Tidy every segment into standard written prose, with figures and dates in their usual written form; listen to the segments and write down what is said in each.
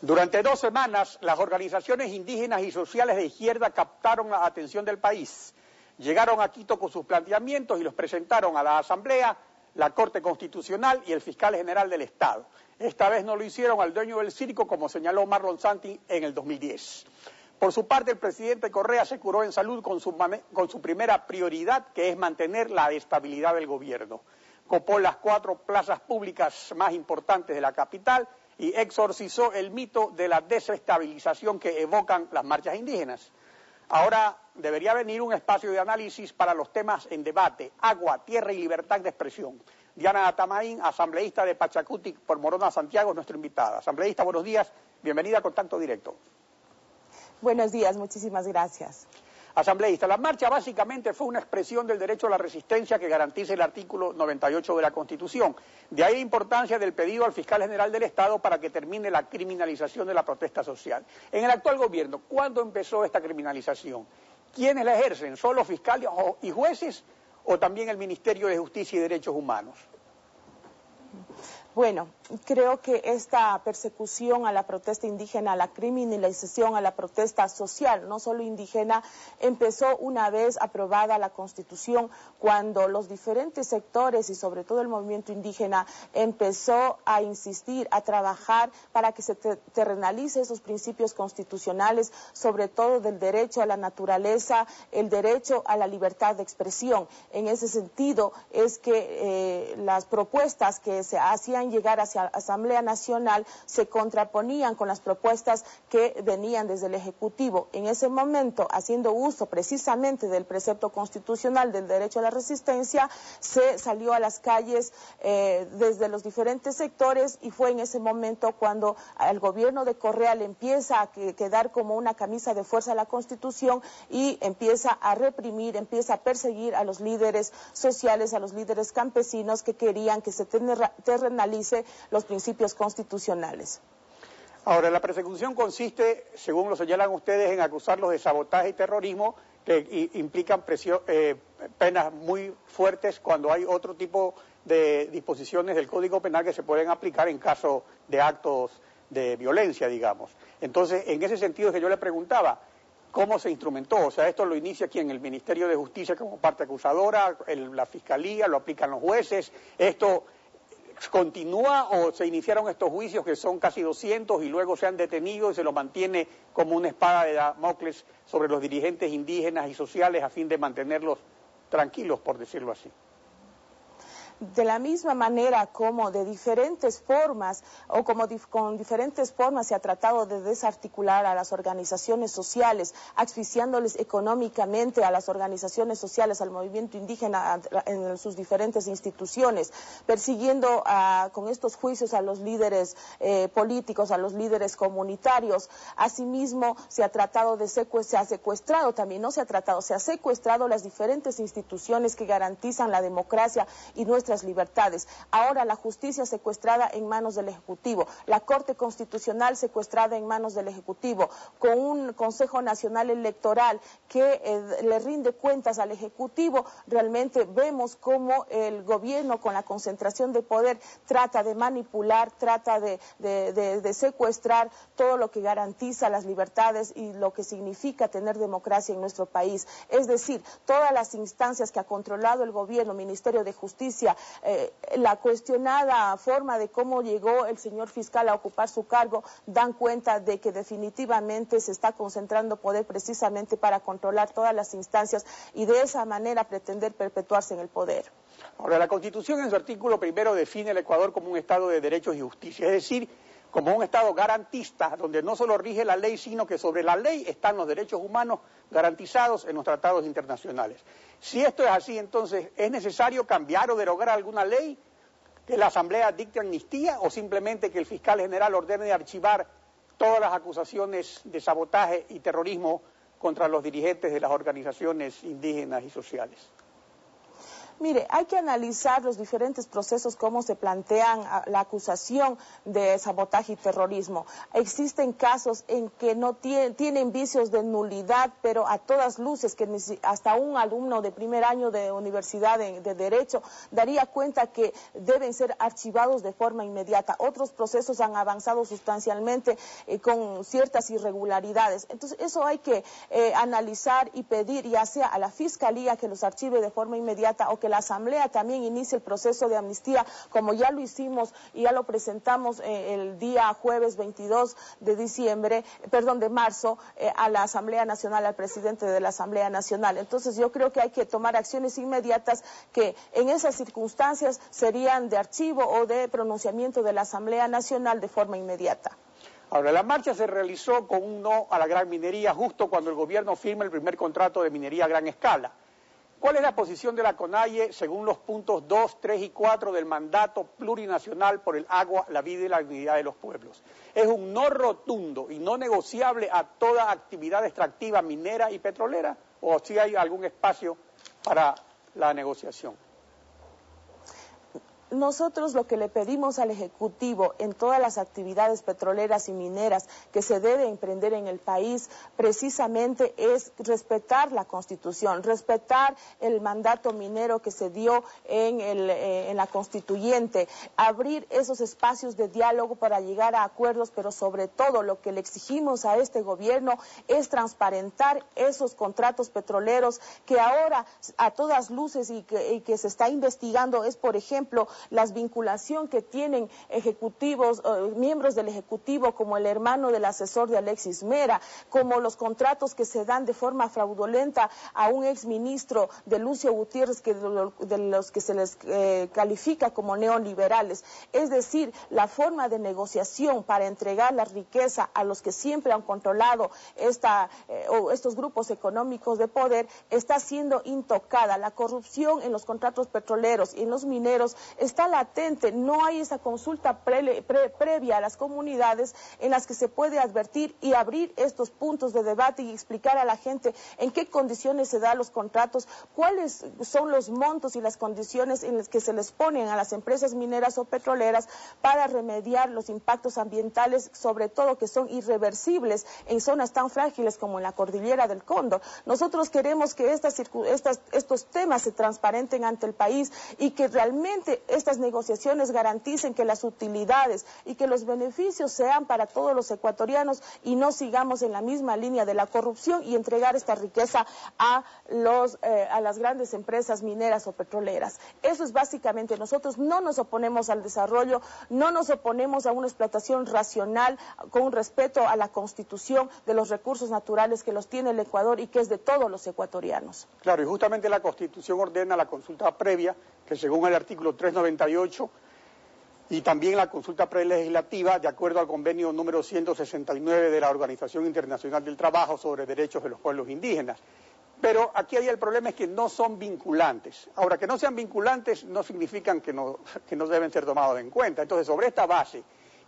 Durante 2 semanas, las organizaciones indígenas y sociales de izquierda captaron la atención del país. Llegaron a Quito con sus planteamientos y los presentaron a la Asamblea, la Corte Constitucional y el Fiscal General del Estado. Esta vez no lo hicieron al dueño del circo, como señaló Marlon Santi en el 2010. Por su parte, el presidente Correa se curó en salud con su primera prioridad, que es mantener la estabilidad del gobierno. Copó las 4 plazas públicas más importantes de la capital y exorcizó el mito de la desestabilización que evocan las marchas indígenas. Ahora debería venir un espacio de análisis para los temas en debate: agua, tierra y libertad de expresión. Diana Atamaín, asambleísta de Pachacuti por Morona, Santiago, es nuestra invitada. Asambleísta, buenos días, bienvenida a Contacto Directo. Buenos días, muchísimas gracias. Asambleísta, la marcha básicamente fue una expresión del derecho a la resistencia que garantiza el artículo 98 de la Constitución. De ahí la importancia del pedido al fiscal general del Estado para que termine la criminalización de la protesta social. En el actual gobierno, ¿cuándo empezó esta criminalización? ¿Quiénes la ejercen? ¿Solo fiscales y jueces o también el Ministerio de Justicia y Derechos Humanos? Bueno, creo que esta persecución a la protesta indígena, a la criminalización a la protesta social, no solo indígena, empezó una vez aprobada la Constitución, cuando los diferentes sectores y sobre todo el movimiento indígena empezó a insistir, a trabajar para que se terrenalice esos principios constitucionales, sobre todo del derecho a la naturaleza, el derecho a la libertad de expresión. En ese sentido es que las propuestas que se hacían llegar hacia la Asamblea Nacional se contraponían con las propuestas que venían desde el Ejecutivo. En ese momento, haciendo uso precisamente del precepto constitucional del derecho a la resistencia, se salió a las calles desde los diferentes sectores, y fue en ese momento cuando al gobierno de Correa le empieza a quedar como una camisa de fuerza a la Constitución y empieza a reprimir, empieza a perseguir a los líderes sociales, a los líderes campesinos que querían que se terrenalice los principios constitucionales. Ahora, la persecución consiste, según lo señalan ustedes, en acusarlos de sabotaje y terrorismo, que implican penas muy fuertes cuando hay otro tipo de disposiciones del Código Penal que se pueden aplicar en caso de actos de violencia, digamos. Entonces, en ese sentido es que yo le preguntaba, ¿cómo se instrumentó? O sea, esto lo inicia ¿quién? El Ministerio de Justicia como parte acusadora, la Fiscalía, lo aplican los jueces. ¿Esto continúa o se iniciaron estos juicios que son casi 200 y luego se han detenido y se lo mantiene como una espada de Damocles sobre los dirigentes indígenas y sociales a fin de mantenerlos tranquilos, por decirlo así? De la misma manera como de diferentes formas o como con diferentes formas se ha tratado de desarticular a las organizaciones sociales, asfixiándoles económicamente a las organizaciones sociales, al movimiento indígena en sus diferentes instituciones, persiguiendo con estos juicios a los líderes políticos, a los líderes comunitarios. Asimismo, se ha tratado se ha secuestrado también, no se ha tratado, se ha secuestrado las diferentes instituciones que garantizan la democracia y nuestras libertades. Ahora la justicia secuestrada en manos del Ejecutivo, la Corte Constitucional secuestrada en manos del Ejecutivo, con un Consejo Nacional Electoral que le rinde cuentas al Ejecutivo. Realmente vemos cómo el gobierno, con la concentración de poder, trata de manipular, trata de secuestrar todo lo que garantiza las libertades y lo que significa tener democracia en nuestro país. Es decir, todas las instancias que ha controlado el gobierno, Ministerio de Justicia, la cuestionada forma de cómo llegó el señor fiscal a ocupar su cargo, dan cuenta de que definitivamente se está concentrando poder precisamente para controlar todas las instancias y de esa manera pretender perpetuarse en el poder. Ahora, la Constitución en su artículo 1 define el Ecuador como un Estado de derechos y justicia, es decir, como un Estado garantista, donde no solo rige la ley, sino que sobre la ley están los derechos humanos garantizados en los tratados internacionales. Si esto es así, entonces, ¿es necesario cambiar o derogar alguna ley, que la Asamblea dicte amnistía o simplemente que el fiscal general ordene archivar todas las acusaciones de sabotaje y terrorismo contra los dirigentes de las organizaciones indígenas y sociales? Mire, hay que analizar los diferentes procesos, cómo se plantean la acusación de sabotaje y terrorismo. Existen casos en que no tienen vicios de nulidad, pero a todas luces, que hasta un alumno de primer año de universidad de Derecho daría cuenta que deben ser archivados de forma inmediata. Otros procesos han avanzado sustancialmente con ciertas irregularidades. Entonces, eso hay que analizar y pedir, ya sea a la Fiscalía que los archive de forma inmediata, o que la Asamblea también inicie el proceso de amnistía, como ya lo hicimos y ya lo presentamos el día jueves 22 de marzo, a la Asamblea Nacional, al presidente de la Asamblea Nacional. Entonces, yo creo que hay que tomar acciones inmediatas que en esas circunstancias serían de archivo o de pronunciamiento de la Asamblea Nacional de forma inmediata. Ahora, la marcha se realizó con un no a la gran minería justo cuando el gobierno firma el primer contrato de minería a gran escala. ¿Cuál es la posición de la CONAIE según los puntos 2, 3 y 4 del mandato plurinacional por el agua, la vida y la dignidad de los pueblos? ¿Es un no rotundo y no negociable a toda actividad extractiva minera y petrolera? ¿O si hay algún espacio para la negociación? Nosotros lo que le pedimos al Ejecutivo en todas las actividades petroleras y mineras que se debe emprender en el país precisamente es respetar la Constitución, respetar el mandato minero que se dio en la Constituyente, abrir esos espacios de diálogo para llegar a acuerdos, pero sobre todo lo que le exigimos a este gobierno es transparentar esos contratos petroleros que ahora a todas luces y que se está investigando es, por ejemplo, la vinculación que tienen ejecutivos, miembros del Ejecutivo, como el hermano del asesor de Alexis Mera, como los contratos que se dan de forma fraudulenta a un exministro de Lucio Gutiérrez, de los que se les califica como neoliberales. Es decir, la forma de negociación para entregar la riqueza a los que siempre han controlado estos grupos económicos de poder está siendo intocada. La corrupción en los contratos petroleros y en los mineros está latente, no hay esa consulta previa a las comunidades en las que se puede advertir y abrir estos puntos de debate y explicar a la gente en qué condiciones se dan los contratos, cuáles son los montos y las condiciones en las que se les ponen a las empresas mineras o petroleras para remediar los impactos ambientales, sobre todo que son irreversibles en zonas tan frágiles como en la cordillera del Cóndor. Nosotros queremos que estos temas se transparenten ante el país y que realmente estas negociaciones garanticen que las utilidades y que los beneficios sean para todos los ecuatorianos y no sigamos en la misma línea de la corrupción y entregar esta riqueza a las grandes empresas mineras o petroleras. Eso es básicamente, nosotros no nos oponemos al desarrollo, no nos oponemos a una explotación racional con respeto a la Constitución de los recursos naturales que los tiene el Ecuador y que es de todos los ecuatorianos. Claro, y justamente la Constitución ordena la consulta previa, que según el artículo 398, y también la consulta prelegislativa, de acuerdo al convenio número 169 de la Organización Internacional del Trabajo sobre Derechos de los Pueblos Indígenas. Pero aquí el problema es que no son vinculantes. Ahora, que no sean vinculantes no significan que no deben ser tomados en cuenta. Entonces, sobre esta base,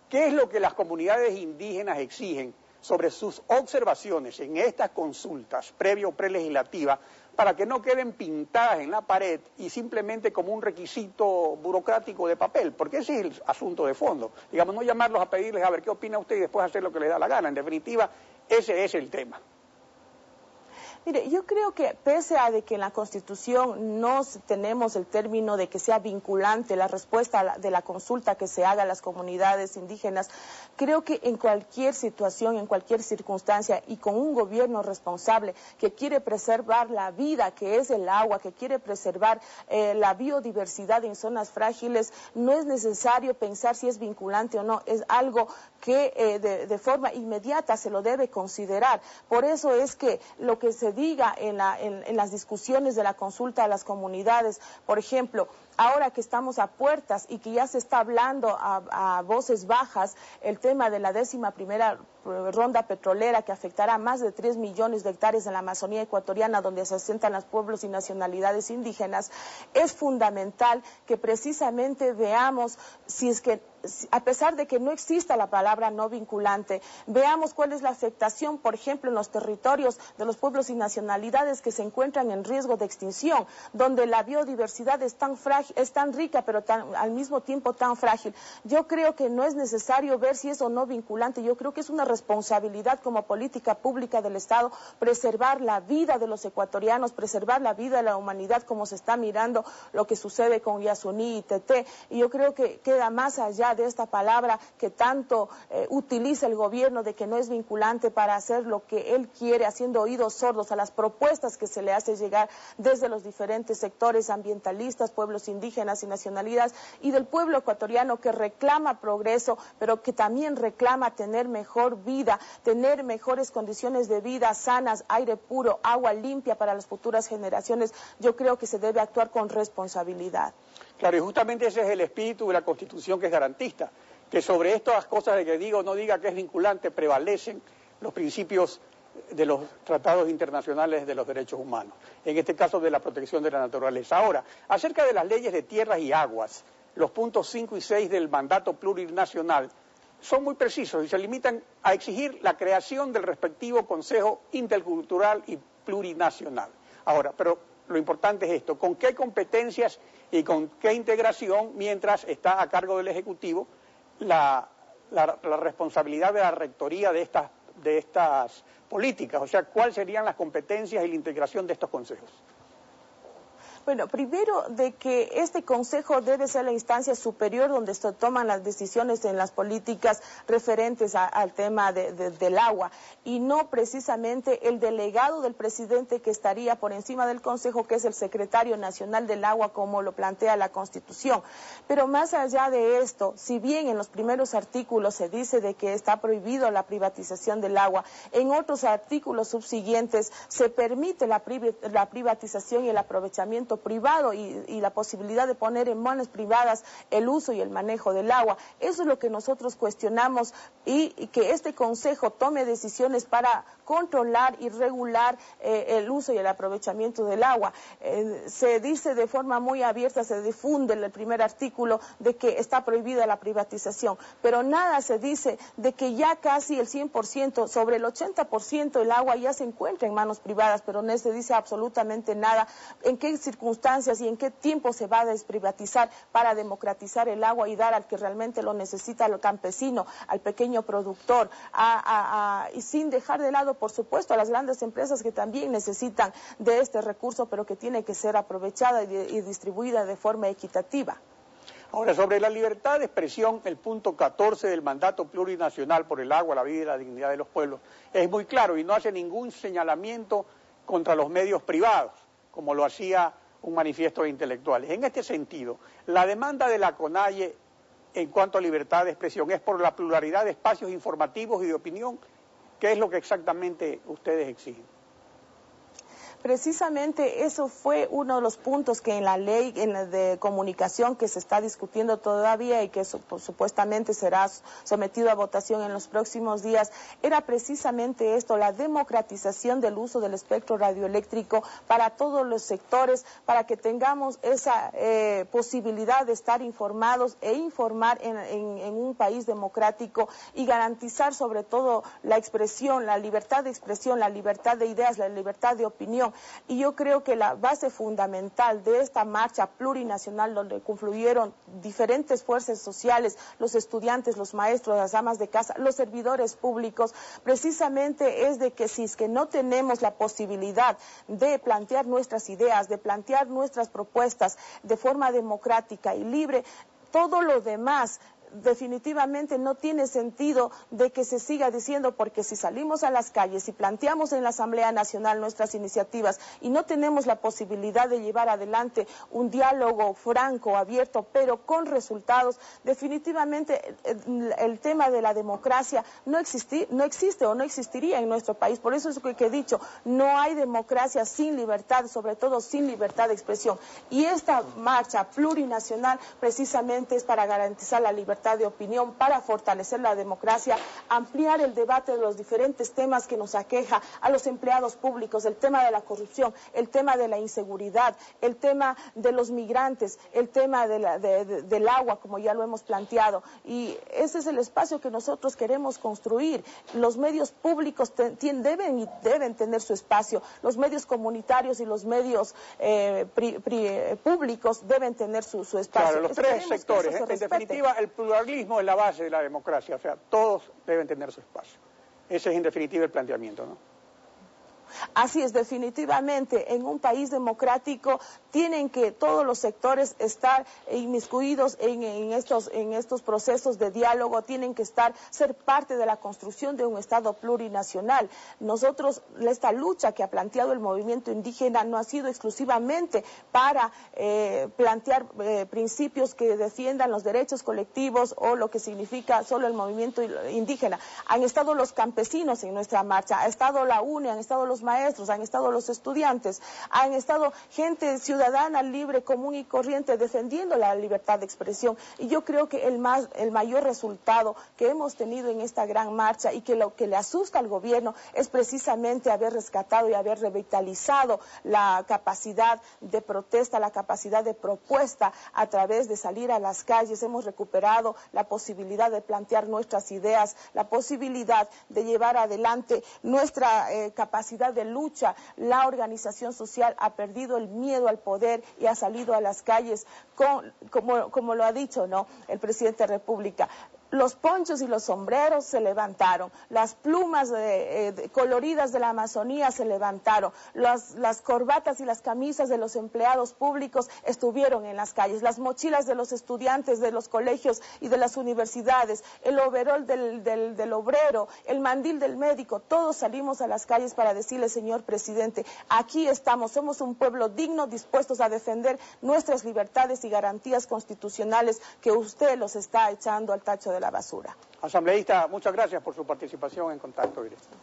¿qué es lo que las comunidades indígenas exigen sobre sus observaciones en estas consultas previa o prelegislativa para que no queden pintadas en la pared y simplemente como un requisito burocrático de papel? Porque ese es el asunto de fondo. Digamos, no llamarlos a pedirles a ver qué opina usted y después hacer lo que les da la gana. En definitiva, ese es el tema. Mire, yo creo que pese a de que en la Constitución no tenemos el término de que sea vinculante la respuesta de la consulta que se haga a las comunidades indígenas, creo que en cualquier situación, en cualquier circunstancia y con un gobierno responsable que quiere preservar la vida, que es el agua, que quiere preservar la biodiversidad en zonas frágiles, no es necesario pensar si es vinculante o no, es algo que de forma inmediata se lo debe considerar. Por eso es que lo que se diga en las discusiones de la consulta a las comunidades, por ejemplo, ahora que estamos a puertas y que ya se está hablando a voces bajas el tema de la 11ª ronda petrolera que afectará a más de 3 millones de hectáreas en la Amazonía ecuatoriana, donde se asentan los pueblos y nacionalidades indígenas, es fundamental que precisamente veamos si es que a pesar de que no exista la palabra no vinculante, veamos cuál es la afectación, por ejemplo, en los territorios de los pueblos y nacionalidades que se encuentran en riesgo de extinción, donde la biodiversidad es tan frágil, es tan rica, pero al mismo tiempo tan frágil. Yo creo que no es necesario ver si es o no vinculante, yo creo que es una responsabilidad como política pública del Estado preservar la vida de los ecuatorianos, preservar la vida de la humanidad, como se está mirando lo que sucede con Yasuní y Teté, y yo creo que queda más allá de esta palabra que tanto utiliza el gobierno de que no es vinculante para hacer lo que él quiere, haciendo oídos sordos a las propuestas que se le hace llegar desde los diferentes sectores ambientalistas, pueblos indígenas y nacionalidades, y del pueblo ecuatoriano que reclama progreso, pero que también reclama tener mejor vida, tener mejores condiciones de vida sanas, aire puro, agua limpia para las futuras generaciones. Yo creo que se debe actuar con responsabilidad. Claro, y justamente ese es el espíritu de la Constitución, que es garantista, que sobre estas cosas de que diga o no diga que es vinculante prevalecen los principios de los tratados internacionales de los derechos humanos, en este caso de la protección de la naturaleza. Ahora, acerca de las leyes de tierras y aguas, los puntos 5 y 6 del mandato plurinacional son muy precisos y se limitan a exigir la creación del respectivo Consejo Intercultural y Plurinacional. Ahora, pero lo importante es esto: ¿con qué competencias y con qué integración, mientras está a cargo del Ejecutivo la responsabilidad de la rectoría de estas políticas? O sea, ¿cuáles serían las competencias y la integración de estos consejos? Bueno, primero de que este consejo debe ser la instancia superior donde se toman las decisiones en las políticas referentes al tema del agua, y no precisamente el delegado del presidente que estaría por encima del consejo, que es el secretario nacional del agua, como lo plantea la Constitución. Pero más allá de esto, si bien en los primeros artículos se dice de que está prohibido la privatización del agua, en otros artículos subsiguientes se permite la privatización y el aprovechamiento privado y la posibilidad de poner en manos privadas el uso y el manejo del agua. Eso es lo que nosotros cuestionamos, y que este consejo tome decisiones para controlar y regular el uso y el aprovechamiento del agua. Se dice de forma muy abierta, se difunde en el primer artículo de que está prohibida la privatización, pero nada se dice de que ya casi el 100%, sobre el 80% del agua ya se encuentra en manos privadas, pero no se dice absolutamente nada en qué circunstancias y en qué tiempo se va a desprivatizar para democratizar el agua y dar al que realmente lo necesita, al campesino, al pequeño productor, y sin dejar de lado, por supuesto, a las grandes empresas que también necesitan de este recurso, pero que tiene que ser aprovechada y distribuida de forma equitativa. Ahora, sobre la libertad de expresión, el punto 14 del mandato plurinacional por el agua, la vida y la dignidad de los pueblos es muy claro y no hace ningún señalamiento contra los medios privados, como lo hacía un manifiesto de intelectuales. En este sentido, la demanda de la CONAIE en cuanto a libertad de expresión es por la pluralidad de espacios informativos y de opinión. ¿Qué es lo que exactamente ustedes exigen? Precisamente eso fue uno de los puntos que en la ley de comunicación que se está discutiendo todavía y que supuestamente será sometido a votación en los próximos días, era precisamente esto: la democratización del uso del espectro radioeléctrico para todos los sectores, para que tengamos esa posibilidad de estar informados e informar en un país democrático, y garantizar sobre todo la expresión, la libertad de expresión, la libertad de ideas, la libertad de opinión. Y yo creo que la base fundamental de esta marcha plurinacional, donde confluyeron diferentes fuerzas sociales, los estudiantes, los maestros, las amas de casa, los servidores públicos, precisamente es de que si es que no tenemos la posibilidad de plantear nuestras ideas, de plantear nuestras propuestas de forma democrática y libre, todo lo demás definitivamente no tiene sentido de que se siga diciendo, porque si salimos a las calles y planteamos en la Asamblea Nacional nuestras iniciativas y no tenemos la posibilidad de llevar adelante un diálogo franco, abierto, pero con resultados, definitivamente el tema de la democracia no existe o no existiría en nuestro país. Por eso es lo que he dicho, no hay democracia sin libertad, sobre todo sin libertad de expresión. Y esta marcha plurinacional precisamente es para garantizar la libertad libertad de opinión, para fortalecer la democracia, ampliar el debate de los diferentes temas que nos aqueja a los empleados públicos, el tema de la corrupción, el tema de la inseguridad, el tema de los migrantes, el tema del agua, como ya lo hemos planteado. Y ese es el espacio que nosotros queremos construir. Los medios públicos deben tener su espacio, los medios comunitarios y los medios públicos deben tener su espacio. Claro, los tres sectores. En definitiva, el pluralismo es la base de la democracia, o sea, todos deben tener su espacio. Ese es en definitiva el planteamiento, ¿no? Así es, definitivamente, en un país democrático tienen que todos los sectores estar inmiscuidos en estos procesos de diálogo, tienen que ser parte de la construcción de un Estado plurinacional. Nosotros, esta lucha que ha planteado el movimiento indígena no ha sido exclusivamente para plantear principios que defiendan los derechos colectivos o lo que significa solo el movimiento indígena. Han estado los campesinos en nuestra marcha, ha estado la UNE, han estado los maestros, han estado los estudiantes, han estado gente ciudadana, libre, común y corriente defendiendo la libertad de expresión. Y yo creo que el mayor resultado que hemos tenido en esta gran marcha y que lo que le asusta al gobierno es precisamente haber rescatado y haber revitalizado la capacidad de protesta, la capacidad de propuesta a través de salir a las calles. Hemos recuperado la posibilidad de plantear nuestras ideas, la posibilidad de llevar adelante nuestra capacidad de lucha. La organización social ha perdido el miedo al poder y ha salido a las calles como lo ha dicho, ¿no?, el presidente de la República. Los ponchos y los sombreros se levantaron, las plumas coloridas de la Amazonía se levantaron, las corbatas y las camisas de los empleados públicos estuvieron en las calles, las mochilas de los estudiantes de los colegios y de las universidades, el overol del obrero, el mandil del médico, todos salimos a las calles para decirle: señor presidente, aquí estamos, somos un pueblo digno, dispuestos a defender nuestras libertades y garantías constitucionales que usted los está echando al tacho de la basura. Asambleísta, muchas gracias por su participación en Contacto Directo.